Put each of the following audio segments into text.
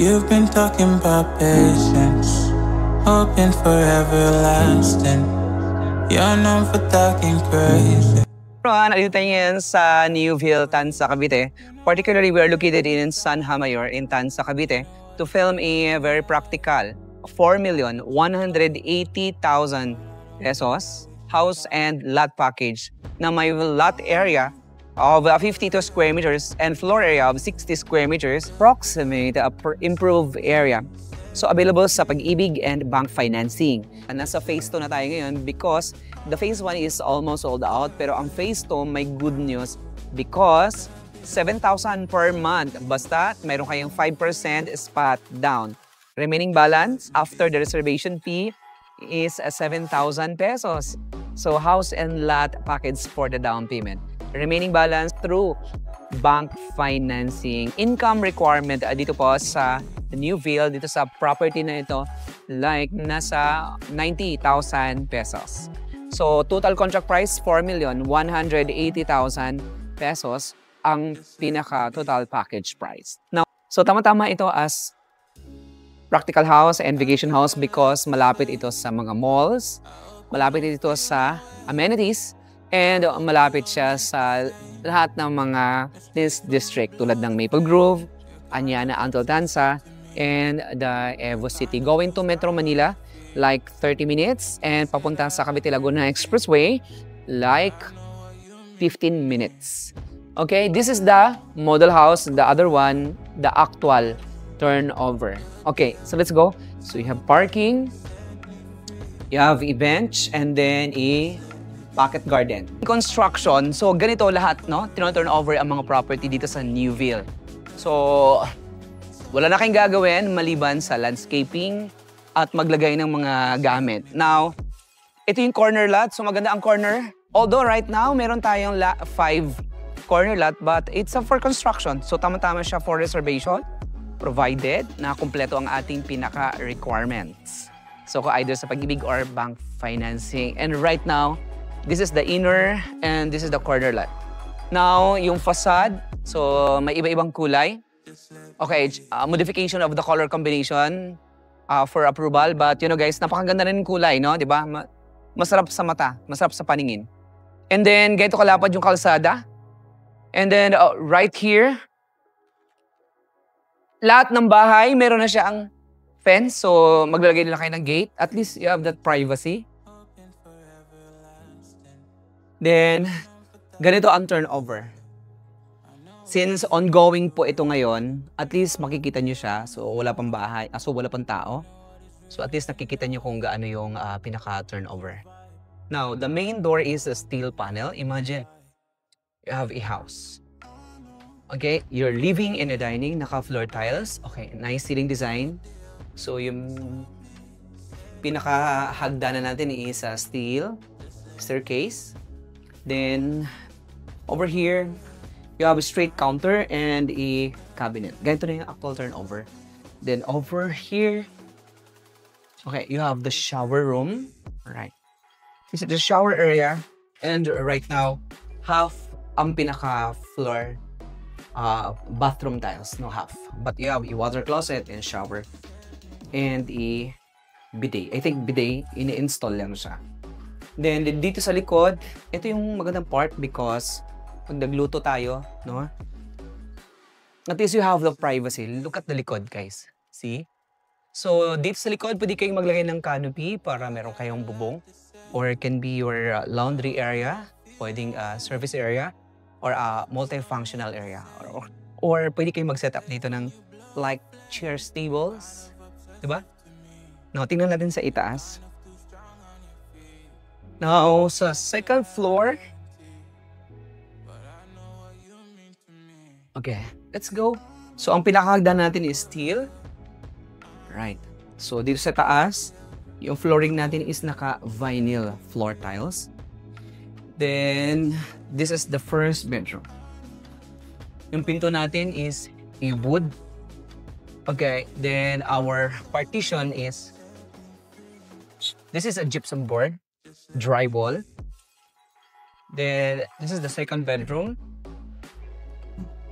You've been talking about patience, hoping for everlasting. You're known for talking crazy. Andito tayo ngayon sa Newville, Tanza, Cavite. Particularly, we are located in San Hamayor in Tanza, Cavite to film a very practical 4,180,000 pesos house and lot package na may lot area of 52 square meters and floor area of 60 square meters, approximate improved area. So available sa Pag-ibig and bank financing. Nasa phase 2 na tayo ngayon because the phase 1 is almost sold out, pero ang phase 2 may good news because 7,000 per month. Basta mayroon kayong 5% spot down. Remaining balance after the reservation fee is 7,000 pesos. So house and lot package for the down payment. Remaining balance through bank financing. Income requirement dito po sa Newville, dito sa property na ito, like nasa 90,000 pesos. So total contract price, 4,180,000 pesos ang pinaka total package price. Now, so tama-tama ito as practical house and vacation house because malapit ito sa mga malls, malapit ito sa amenities, and malapit siya sa lahat ng mga district tulad ng Maple Grove, Anyana, Antal, Tanza, and the Evo City. Going to Metro Manila, like 30 minutes, and papunta sa Cavite Laguna Expressway, like 15 minutes. Okay, this is the model house, the other one, the actual turnover. Okay, so let's go. So you have parking, you have a bench, and then a pocket garden. Construction, so ganito lahat, no? Tino-turn over ang mga property dito sa Newville. So, wala na kayong gagawin maliban sa landscaping at maglagay ng mga gamit. Now, ito yung corner lot. So, maganda ang corner. Although right now, meron tayong 5 corner lot, but it's for construction. So, tama-tama siya for reservation, provided na kumpleto ang ating pinaka-requirements. So, either sa Pag-ibig or bank financing. And right now, this is the inner and this is the corner lot. Now, yung facade, so may iba-ibang kulay. Okay, modification of the color combination for approval. But you know guys, napakaganda rin yung kulay, no? Diba? Masarap sa mata, masarap sa paningin. And then, ganito kalapad yung kalsada. And then, right here, lahat ng bahay, meron na siyang fence. So, maglalagay nila kayo ng gate. At least you have that privacy. Then, ganito ang turnover. Since ongoing po ito ngayon, at least makikita nyo siya. So, wala pang bahay, so wala pang tao. So, at least nakikita nyo kung gaano yung pinaka-turnover. Now, the main door is a steel panel. Imagine, you have a house. Okay, you're living in a dining, naka-floor tiles. Okay, nice ceiling design. So, yung pinaka-hagdanan natin is a steel staircase. Then, over here, you have a straight counter and a cabinet. Ganito na yung actual turnover. Then, over here, okay, you have the shower room. Right. This is the shower area. And right now, half ang pinaka-floor bathroom tiles. No, half. But you have a water closet and shower. And a bidet. I think bidet, ini-install lang siya. Then, dito sa likod, ito yung magandang part because pag nagluto tayo, no? At least you have the privacy. Look at the likod, guys. See? So, dito sa likod, pwede kayong maglagay ng canopy para meron kayong bubong. Or it can be your laundry area, pwedeng service area, or multifunctional area. Or pwede kayong mag-set up dito ng like chairs, tables. Diba? Now, tingnan natin sa itaas. Now, sa second floor, okay, let's go. So, ang pinakahagdan natin is steel. Right. So, dito sa taas, yung flooring natin is naka-vinyl floor tiles. Then, this is the first bedroom. Yung pinto natin is a wood. Okay, then our partition is, this is a gypsum board. Drywall. Then, this is the second bedroom.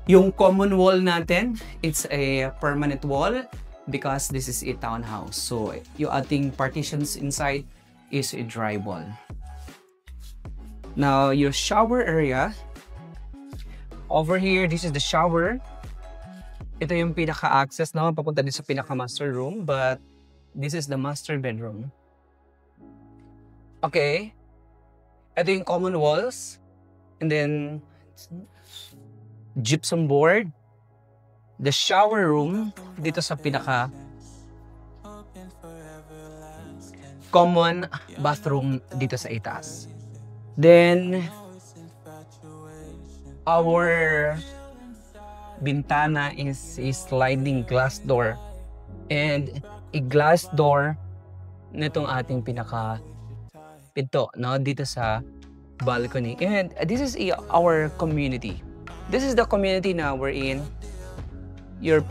Yung common wall natin, it's a permanent wall because this is a townhouse. So, yung ating partitions inside is a drywall. Now, your shower area, over here, this is the shower. Ito yung pinaka-access naman papunta din sa pinaka-master room, but this is the master bedroom. Okay. Ito yung common walls. And then, gypsum board. The shower room, dito sa pinaka common bathroom dito sa itaas. Then, our bintana is a sliding glass door. And a glass door nitong ating pinaka pinto, no? Dito sa balcony. And this is our community. This is the community na we're in. Your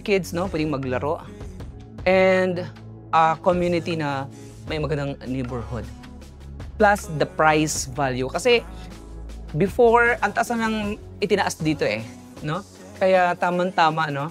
kids, no? Pwedeng maglaro. And a community na may magandang neighborhood. Plus the price value. Kasi before, ang taas ng itinaas dito no? Kaya tamang-tama, no?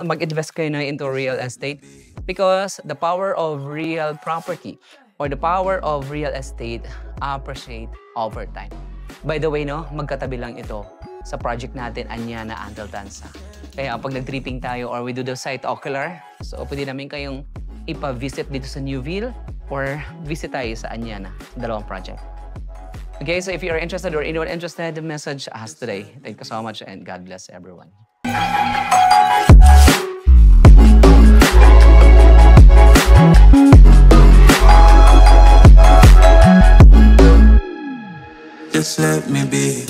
Mag-invest kayo na into real estate because the power of real property or the power of real estate appreciate over time. By the way, no? Magkatabi lang ito sa project natin, Anyana Antaltansa. Kaya pag nag-tripping tayo or we do the site ocular, so pwede namin kayong ipa-visit dito sa Newville or visit tayo sa Anyana, dalawang project. Okay, so if you are interested or anyone interested, message us today. Thank you so much and God bless everyone. Just let me be.